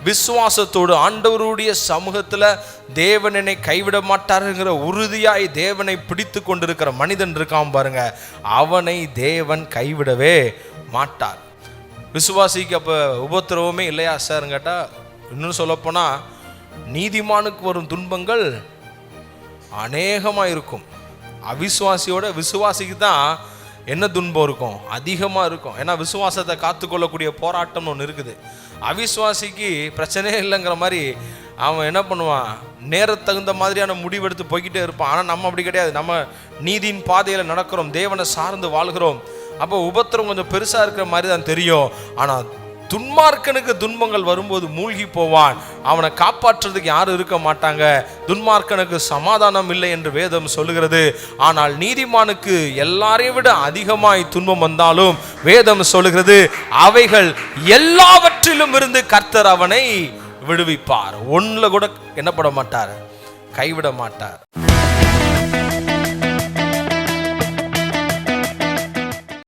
விசுவாசத்தோடு ஆண்டவருடைய சமூகத்தில் தேவன் என்னை கைவிட மாட்டாருங்கிற உறுதியாய் தேவனை பிடித்து கொண்டிருக்கிற மனிதன் இருக்கான் பாருங்க, அவனை தேவன் கைவிடவே மாட்டார். விசுவாசிக்கு அப்போ உபத்திரவமே இல்லையா சார் கேட்டால், இன்னும் சொல்லப்போனால் நீதிமானுக்கு வரும் துன்பங்கள் அநேகமாக இருக்கும். அவிசுவாசியோட விசுவாசிக்கு தான் என்ன துன்பம் இருக்கும், அதிகமாக இருக்கும். ஏன்னா விசுவாசத்தை காத்துக்கொள்ளக்கூடிய போராட்டம் ஒன்று இருக்குது. அவிசுவாசிக்கு பிரச்சனையே இல்லைங்கிற மாதிரி அவன் என்ன பண்ணுவான், நேரத்துக்கு தகுந்த மாதிரியான முடிவெடுத்து போய்கிட்டே இருப்பான். ஆனால் நம்ம அப்படி கிடையாது. நம்ம நீதியின் பாதையில் நடக்கிறோம், தேவனை சார்ந்து வாழ்கிறோம். அப்போ உபத்திரம் கொஞ்சம் பெருசாக இருக்கிற மாதிரி தான் தெரியும். ஆனால் துன்மார்க்கனுக்கு துன்பங்கள் வரும்போது மூழ்கி போவான், அவனை காப்பாற்றுறதுக்கு யாரும் இருக்க மாட்டாங்க. துன்மார்க்கனுக்கு சமாதானம் இல்லை என்று வேதம் சொல்லுகிறது. ஆனால் நீதிமானுக்கு எல்லாரையும் விட அதிகமாய் துன்பம் வந்தாலும் வேதம் சொல்லுகிறது, அவைகள் எல்லாவற்றிலும் இருந்து கர்த்தர் அவனை விடுவிப்பார். ஒன்றில் கூட என்ன பண்ண மாட்டார், கைவிட மாட்டார்.